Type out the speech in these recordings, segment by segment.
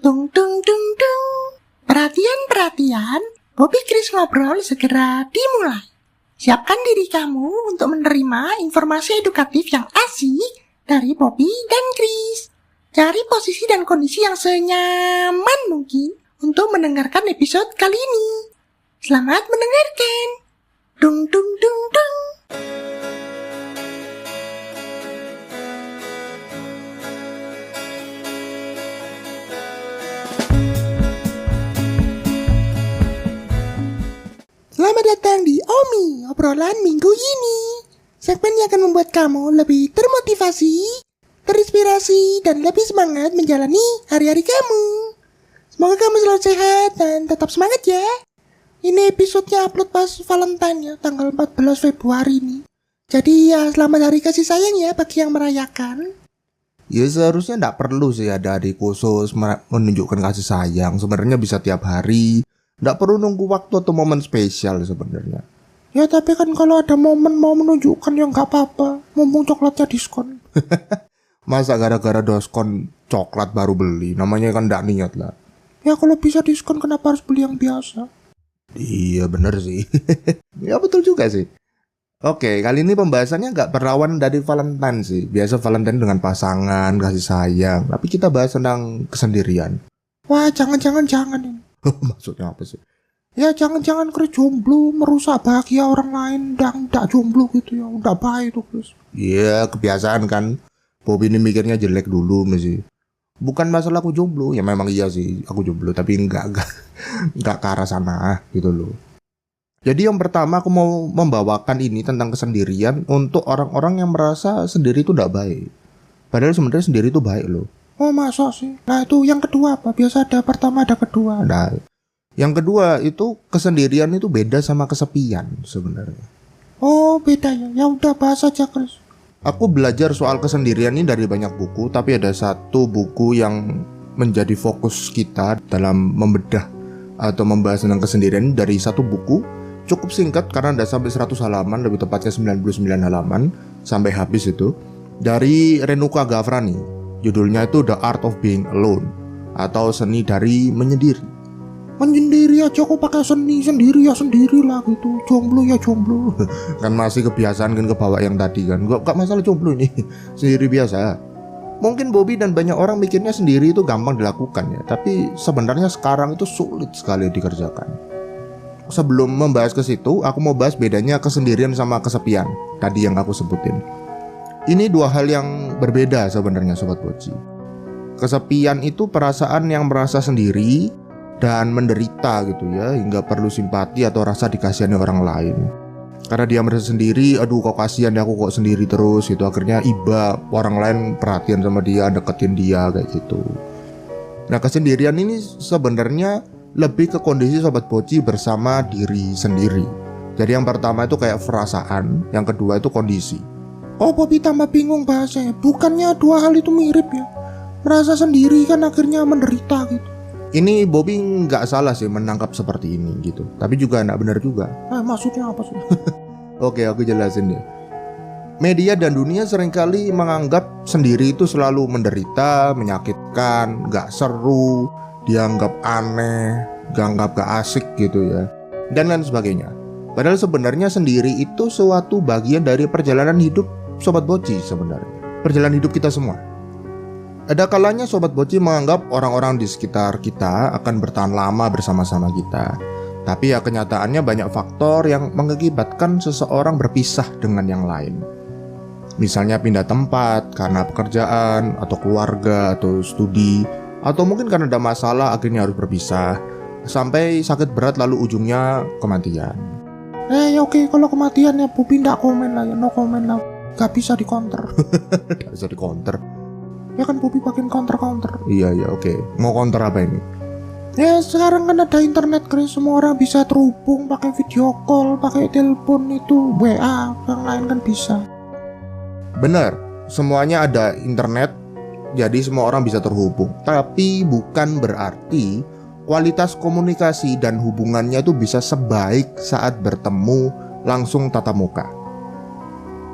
Tung tung tung tung. Perhatian, Bobby Chris ngobrol segera dimulai. Siapkan diri kamu untuk menerima informasi edukatif yang asik dari Bobby dan Chris. Cari posisi dan kondisi yang senyaman mungkin untuk mendengarkan episode kali ini. Selamat mendengarkan. Dung dung dung dung. Selamat datang di Omi, obrolan minggu ini. Segmen yang akan membuat kamu lebih termotivasi, terinspirasi, dan lebih semangat menjalani hari-hari kamu. Semoga kamu selalu sehat dan tetap semangat ya. Ini episodenya upload pas Valentine ya, tanggal 14 Februari ini. Jadi ya selamat hari kasih sayang ya bagi yang merayakan. Ya seharusnya nggak perlu sih ada hari khusus menunjukkan kasih sayang. Sebenarnya bisa tiap hari. Nggak perlu nunggu waktu atau momen spesial sebenarnya. Ya tapi kan kalau ada momen mau menunjukkan ya nggak apa-apa. Mumpung coklatnya diskon. Masa gara-gara diskon coklat baru beli? Namanya kan nggak niat lah. Ya kalau bisa diskon kenapa harus beli yang biasa? Iya bener sih. Ya betul juga sih. Oke, kali ini pembahasannya nggak berawan dari Valentine sih. Biasa Valentine dengan pasangan, kasih sayang. Tapi kita bahas tentang kesendirian. Wah jangan ini. Maksudnya apa sih? Ya jangan Chris jomblo merusak bahagia orang lain dan nggak jomblo gitu ya. Udah baik tuh Chris. Iya kebiasaan kan. Bobby ini mikirnya jelek dulu mesti. Bukan masalah aku jomblo, ya memang iya sih aku jomblo, tapi enggak ke arah sana gitu loh. Jadi yang pertama aku mau membawakan ini tentang kesendirian untuk orang-orang yang merasa sendiri itu tidak baik. Padahal sebenarnya sendiri itu baik loh. Oh masa sih? Nah itu yang kedua apa? Biasa ada pertama ada kedua. Nah, yang kedua itu kesendirian itu beda sama kesepian sebenarnya. Oh beda ya? Ya udah bahas aja Chris. Aku belajar soal kesendirian ini dari banyak buku, tapi ada satu buku yang menjadi fokus kita dalam membedah atau membahas tentang kesendirian dari satu buku. Cukup singkat karena tidak sampai 100 halaman, lebih tepatnya 99 halaman sampai habis itu. Dari Renuka Gafrani. Judulnya itu The Art of Being Alone atau seni dari menyendiri. Menyendiri aja kok pakai sendiri ya sendirilah gitu. Jomblo ya jomblo. Kan masih kebiasaan kan kebawa yang tadi kan. Gak masalah jomblo ini. Sendiri biasa. Mungkin Bobby dan banyak orang mikirnya sendiri itu gampang dilakukan ya. Tapi sebenarnya sekarang itu sulit sekali dikerjakan. Sebelum membahas ke situ, aku mau bahas bedanya kesendirian sama kesepian. Tadi yang aku sebutin. Ini dua hal yang berbeda sebenarnya Sobat Boci. Kesepian itu perasaan yang merasa sendiri dan menderita gitu ya, hingga perlu simpati atau rasa dikasihani orang lain. Karena dia merasa sendiri, aduh kok kasihan ya aku kok sendiri terus gitu. Akhirnya iba orang lain perhatian sama dia, deketin dia kayak gitu. Nah kesendirian ini sebenarnya lebih ke kondisi Sobat Boci bersama diri sendiri. Jadi yang pertama itu kayak perasaan, yang kedua itu kondisi. Oh Bobby tambah bingung bahasanya. Bukannya dua hal itu mirip ya? Merasa sendiri kan akhirnya menderita gitu. Ini Bobby nggak salah sih menangkap seperti ini gitu. Tapi juga nggak benar juga. Maksudnya apa sih? Oke, aku jelasin deh. Media dan dunia seringkali menganggap sendiri itu selalu menderita, menyakitkan, nggak seru, dianggap aneh, dianggap gak asik gitu ya, dan lain sebagainya. Padahal sebenarnya sendiri itu suatu bagian dari perjalanan hidup Sobat Boci sebenarnya. Perjalanan hidup kita semua. Ada kalanya Sobat Boci menganggap orang-orang di sekitar kita akan bertahan lama bersama-sama kita. Tapi ya kenyataannya banyak faktor yang mengakibatkan seseorang berpisah dengan yang lain. Misalnya pindah tempat karena pekerjaan, atau keluarga, atau studi, atau mungkin karena ada masalah akhirnya harus berpisah. Sampai sakit berat lalu ujungnya kematian. Oke, kalau kematian ya Bobby nggak komen lah ya, no komen lah. Gak bisa di counter. Gak bisa di counter. Ya kan Bobby pakai counter. Iya oke. Mau counter apa ini? Ya sekarang kan ada internet Chris, semua orang bisa terhubung pakai video call, pakai telepon itu, WA, yang lain kan bisa. Benar, semuanya ada internet, jadi semua orang bisa terhubung. Tapi bukan berarti kualitas komunikasi dan hubungannya itu bisa sebaik saat bertemu langsung tatap muka.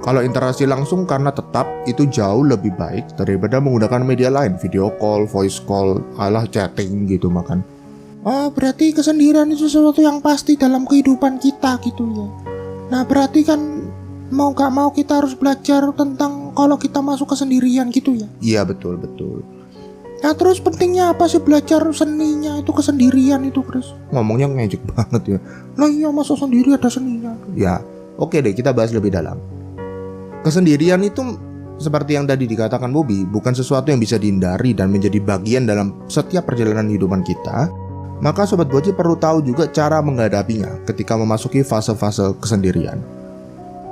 Kalau interaksi langsung karena tetap itu jauh lebih baik daripada menggunakan media lain, video call, voice call, alah chatting gitu makan. Oh, berarti kesendirian itu sesuatu yang pasti dalam kehidupan kita gitu ya. Nah, berarti kan mau gak mau kita harus belajar tentang kalau kita masuk kesendirian gitu ya. Iya, betul. Nah, terus pentingnya apa sih belajar seninya itu kesendirian itu, Chris? Ngomongnya ngejek banget ya. Lah iya, masa sendiri ada seninya? Ya, oke deh, kita bahas lebih dalam. Kesendirian itu seperti yang tadi dikatakan Bobby, bukan sesuatu yang bisa dihindari dan menjadi bagian dalam setiap perjalanan kehidupan kita. Maka Sobat Boci perlu tahu juga cara menghadapinya ketika memasuki fase-fase kesendirian.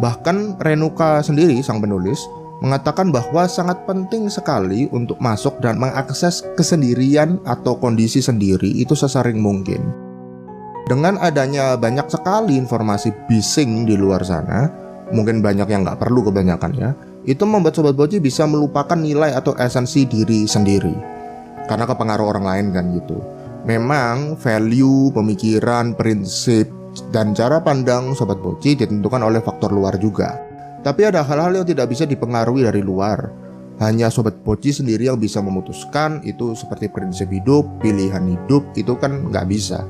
Bahkan Renuka sendiri, sang penulis, mengatakan bahwa sangat penting sekali untuk masuk dan mengakses kesendirian atau kondisi sendiri itu sesering mungkin. Dengan adanya banyak sekali informasi bising di luar sana, mungkin banyak yang nggak perlu kebanyakan ya, itu membuat Sobat Boci bisa melupakan nilai atau esensi diri sendiri karena kepengaruh orang lain kan gitu. Memang value, pemikiran, prinsip, dan cara pandang Sobat Boci ditentukan oleh faktor luar juga. Tapi ada hal-hal yang tidak bisa dipengaruhi dari luar. Hanya Sobat Boci sendiri yang bisa memutuskan itu seperti prinsip hidup, pilihan hidup, itu kan nggak bisa.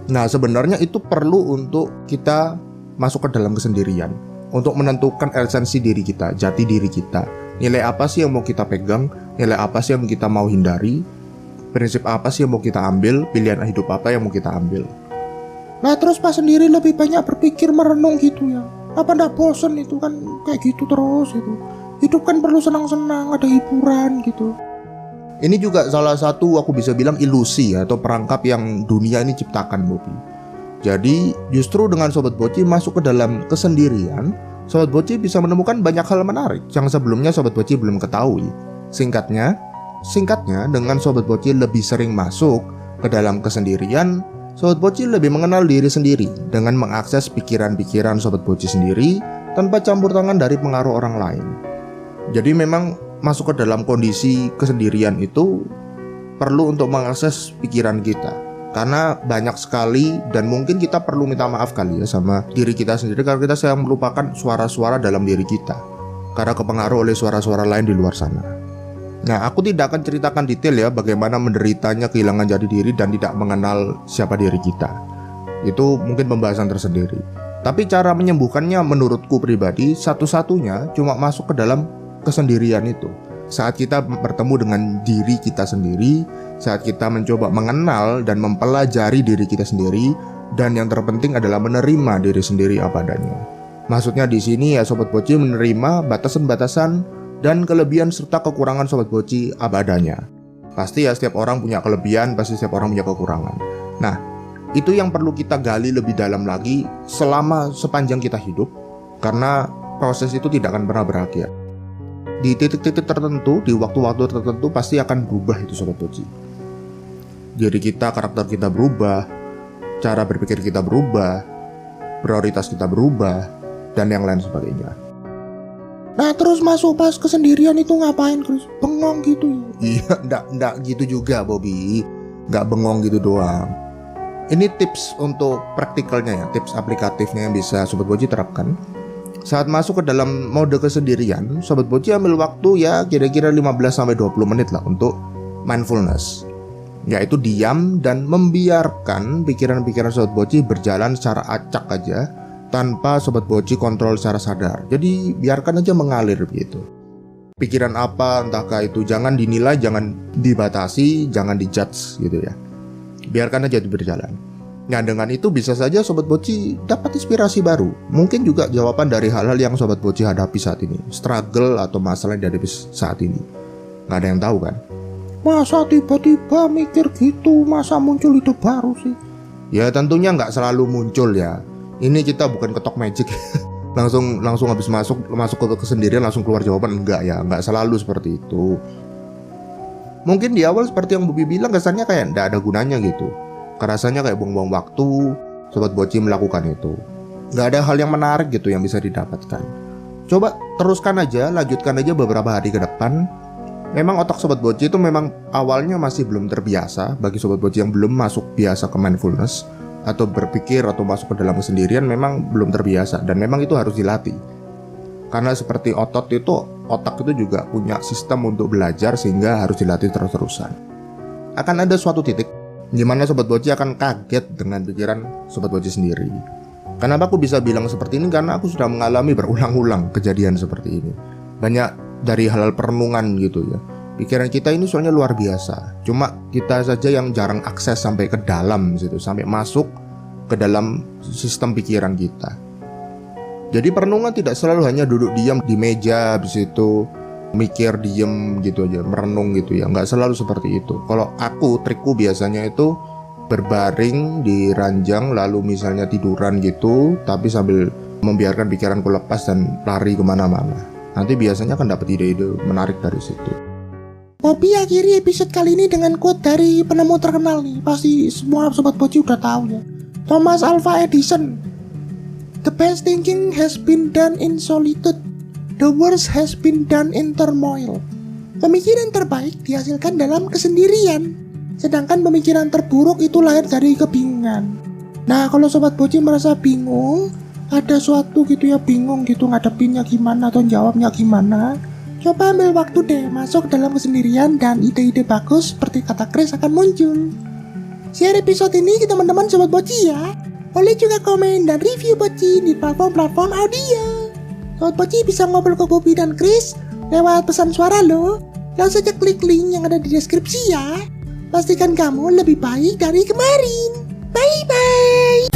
Nah sebenarnya itu perlu untuk kita masuk ke dalam kesendirian, untuk menentukan esensi diri kita, jati diri kita. Nilai apa sih yang mau kita pegang, nilai apa sih yang kita mau hindari, prinsip apa sih yang mau kita ambil, pilihan hidup apa yang mau kita ambil. Nah terus pas sendiri lebih banyak berpikir merenung gitu ya. Apa ndak bosen itu kan kayak gitu terus itu. Hidup kan perlu senang-senang, ada hiburan gitu. Ini juga salah satu aku bisa bilang ilusi atau perangkap yang dunia ini ciptakan, Bobby. Jadi justru dengan Sobat Boci masuk ke dalam kesendirian, Sobat Boci bisa menemukan banyak hal menarik yang sebelumnya Sobat Boci belum ketahui. Singkatnya dengan Sobat Boci lebih sering masuk ke dalam kesendirian, Sobat Boci lebih mengenal diri sendiri dengan mengakses pikiran-pikiran Sobat Boci sendiri tanpa campur tangan dari pengaruh orang lain. Jadi memang masuk ke dalam kondisi kesendirian itu perlu untuk mengakses pikiran kita. Karena banyak sekali dan mungkin kita perlu minta maaf kali ya sama diri kita sendiri karena kita sedang melupakan suara-suara dalam diri kita karena kepengaruh oleh suara-suara lain di luar sana. Nah, aku tidak akan ceritakan detail ya bagaimana menderitanya kehilangan jati diri dan tidak mengenal siapa diri kita. Itu mungkin pembahasan tersendiri. Tapi cara menyembuhkannya menurutku pribadi satu-satunya cuma masuk ke dalam kesendirian itu. Saat kita bertemu dengan diri kita sendiri, saat kita mencoba mengenal dan mempelajari diri kita sendiri, dan yang terpenting adalah menerima diri sendiri apa adanya. Maksudnya di sini ya Sobat Boci menerima batasan-batasan dan kelebihan serta kekurangan Sobat Boci apa adanya. Pasti ya setiap orang punya kelebihan, pasti setiap orang punya kekurangan. Nah, itu yang perlu kita gali lebih dalam lagi selama sepanjang kita hidup, karena proses itu tidak akan pernah berakhir. Di titik-titik tertentu, di waktu-waktu tertentu pasti akan berubah itu Sobat Boci. Diri kita, karakter kita berubah, cara berpikir kita berubah, prioritas kita berubah, dan yang lain sebagainya. Nah terus masuk pas kesendirian itu ngapain, Chris? Bengong gitu ya? Iya, enggak gitu juga, Bobby. Enggak bengong gitu doang. Ini tips untuk praktikalnya ya, tips aplikatifnya yang bisa Sobat Boci terapkan. Saat masuk ke dalam mode kesendirian, Sobat Boci ambil waktu ya kira-kira 15-20 menit lah untuk mindfulness. Yaitu diam dan membiarkan pikiran-pikiran Sobat Boci berjalan secara acak aja, tanpa Sobat Boci kontrol secara sadar. Jadi biarkan aja mengalir begitu. Pikiran apa entahkah itu, jangan dinilai, jangan dibatasi, jangan dijudge gitu ya. Biarkan aja itu berjalan. Nah dengan itu bisa saja Sobat Boci dapat inspirasi baru. Mungkin juga jawaban dari hal-hal yang Sobat Boci hadapi saat ini, struggle atau masalah yang dihadapi saat ini. Gak ada yang tahu kan. Masa tiba-tiba mikir gitu, masa muncul ide baru sih? Ya tentunya gak selalu muncul ya. Ini kita bukan ketok magic langsung habis masuk ke kesendirian langsung keluar jawaban, enggak ya, enggak selalu seperti itu. Mungkin di awal seperti yang Bobby bilang kesannya kayak enggak ada gunanya gitu, rasanya kayak buang-buang waktu Sobat Boci melakukan itu. Enggak ada hal yang menarik gitu yang bisa didapatkan. Coba teruskan aja, lanjutkan aja beberapa hari ke depan. Memang otak Sobat Boci itu memang awalnya masih belum terbiasa. Bagi Sobat Boci yang belum masuk biasa ke mindfulness atau berpikir atau masuk ke dalam kesendirian memang belum terbiasa, dan memang itu harus dilatih. Karena seperti otot itu, otak itu juga punya sistem untuk belajar sehingga harus dilatih terus-terusan. Akan ada suatu titik di mana Sobat Boci akan kaget dengan pikiran Sobat Boci sendiri. Kenapa aku bisa bilang seperti ini? Karena aku sudah mengalami berulang-ulang kejadian seperti ini. Banyak dari hal-hal perenungan gitu ya. Pikiran kita ini soalnya luar biasa. Cuma kita saja yang jarang akses sampai ke dalam situ, sampai masuk ke dalam sistem pikiran kita. Jadi perenungan tidak selalu hanya duduk diam di meja habis itu mikir diem gitu aja, merenung gitu ya. Nggak selalu seperti itu. Kalau aku, trikku biasanya itu berbaring di ranjang lalu misalnya tiduran gitu, tapi sambil membiarkan pikiranku lepas dan lari kemana-mana. Nanti biasanya akan dapat ide-ide menarik dari situ. Bobby akhiri episode kali ini dengan quote dari penemu terkenal nih. Pasti semua Sobat Boci udah tahu ya. Thomas Alva Edison. The best thinking has been done in solitude. The worst has been done in turmoil. Pemikiran terbaik dihasilkan dalam kesendirian. Sedangkan pemikiran terburuk itu lahir dari kebingungan. Nah, kalau Sobat Boci merasa bingung, ada suatu gitu ya, bingung gitu ngadepinnya gimana atau jawabnya gimana, coba ambil waktu deh masuk dalam kesendirian dan ide-ide bagus seperti kata Chris akan muncul. Share episode ini ke teman-teman Sobat Boci ya. Boleh juga komen dan review Boci di platform-platform audio. Sobat Boci bisa ngobrol ke Bobby dan Chris lewat pesan suara loh. Langsung saja klik link yang ada di deskripsi ya. Pastikan kamu lebih baik dari kemarin. Bye-bye.